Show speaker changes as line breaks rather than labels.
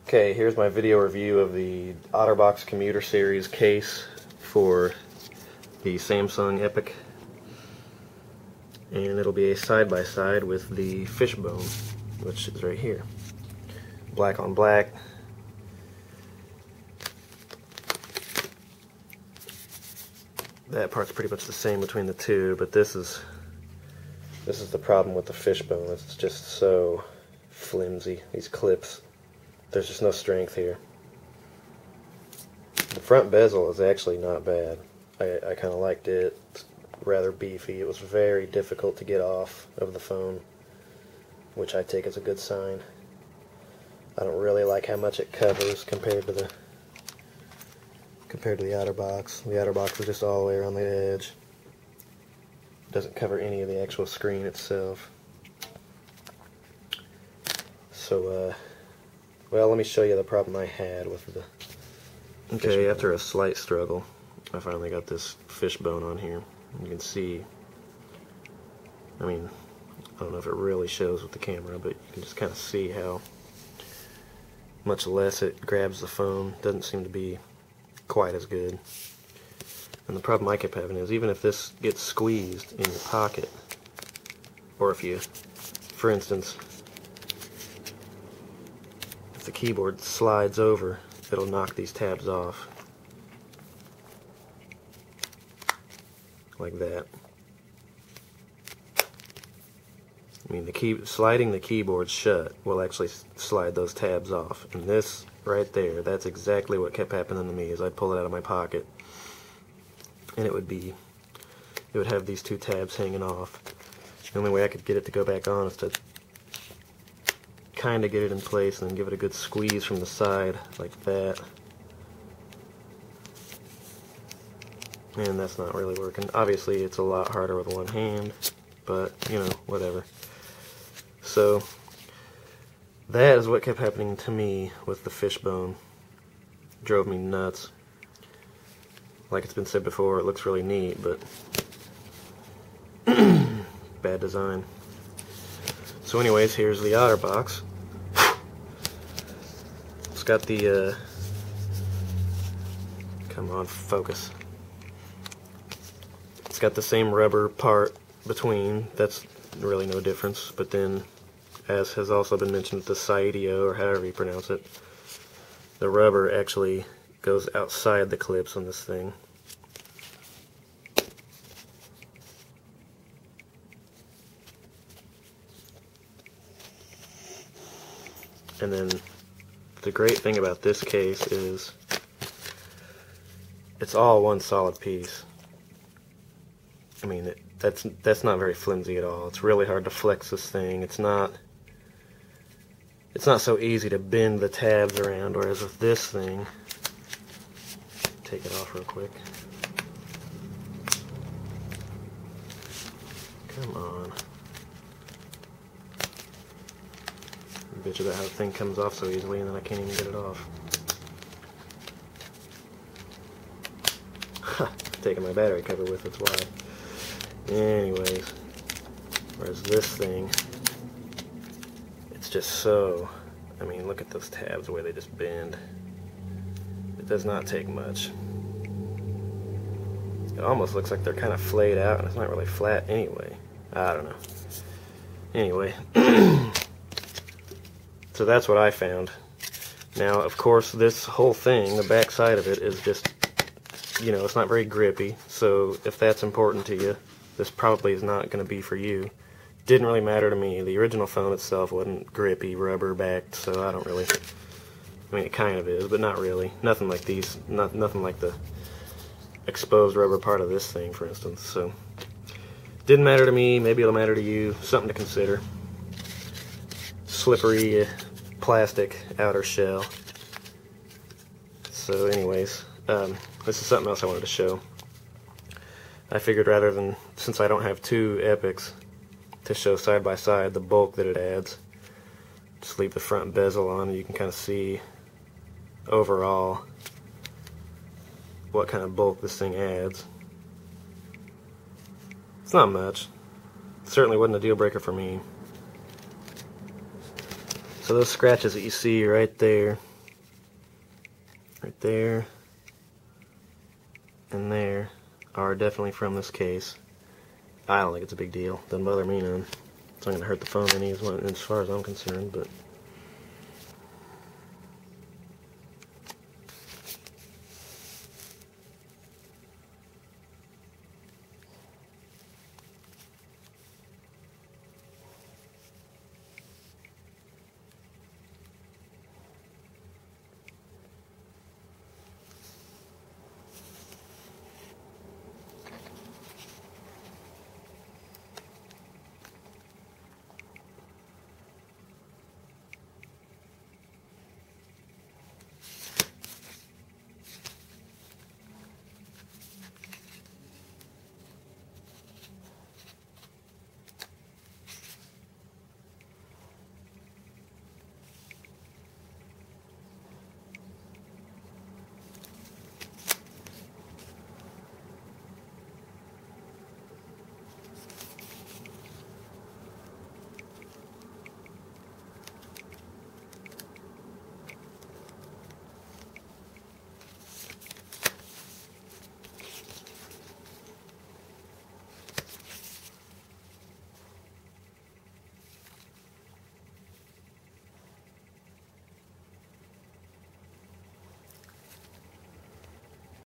Okay, here's my video review of the Otterbox Commuter series case for the Samsung Epic, and it'll be a side-by-side with the Fishbone, which is right here. Black on black. That part's pretty much the same between the two, but this is the problem with the Fishbone. It's just so flimsy. These clips, there's just no strength here. The front bezel is actually not bad. I kind of liked it. It's rather beefy. It was very difficult to get off of the phone, which I take as a good sign. I don't really like how much it covers compared to the Otterbox. The Otterbox is just all the way around the edge. It doesn't cover any of the actual screen itself. So, well, let me show you the problem I had with the... Okay, after a slight struggle, I finally got this Fishbone on here. You can see, I mean, I don't know if it really shows with the camera, but you can just kind of see how much less it grabs the phone. Doesn't seem to be quite as good. And the problem I kept having is, even if this gets squeezed in your pocket, or if you, for instance, if the keyboard slides over, it'll knock these tabs off. Like that. I mean, sliding the keyboard shut will actually slide those tabs off. And this right there, that's exactly what kept happening to me. Is I'd pull it out of my pocket, and it would have these two tabs hanging off. The only way I could get it to go back on is to kind of get it in place and then give it a good squeeze from the side, like that. And that's not really working. Obviously, it's a lot harder with one hand, but, you know, whatever. So, that is what kept happening to me with the Fishbone. Drove me nuts. Like it's been said before, it looks really neat, but bad design. So anyways, here's the Otterbox. It's got the, come on, focus. It's got the same rubber part between, that's really no difference, but then, as has also been mentioned with the Saidio, or however you pronounce it, the rubber actually goes outside the clips on this thing. And then the great thing about this case is it's all one solid piece. I mean, that's not very flimsy at all. It's really hard to flex this thing. It's not so easy to bend the tabs around, whereas with this thing, take it off real quick. Come on. Bitch about how the thing comes off so easily and then I can't even get it off. Ha! Taking my battery cover with, that's why. Anyways, whereas this thing, it's just so, I mean, look at those tabs, the way they just bend. It does not take much. It almost looks like they're kind of flayed out, and it's not really flat anyway. I don't know. Anyway, so that's what I found. Now, of course, this whole thing, the back side of it, is just, you know, it's not very grippy, so if that's important to you, this probably is not going to be for you. Didn't really matter to me. The original phone itself wasn't grippy, rubber-backed, so I don't really... I mean, it kind of is, but not really. Nothing like these. Nothing like the exposed rubber part of this thing, for instance. So, didn't matter to me. Maybe it'll matter to you. Something to consider. Slippery plastic outer shell. So, anyways, this is something else I wanted to show. I figured rather than, since I don't have two Epics to show side by side the bulk that it adds, just leave the front bezel on and you can kind of see overall what kind of bulk this thing adds. It's not much. It certainly wasn't a deal breaker for me. So those scratches that you see right there, right there and there are definitely from this case. I don't think it's a big deal. Doesn't bother me none. It's not going to hurt the phone any as far as I'm concerned, but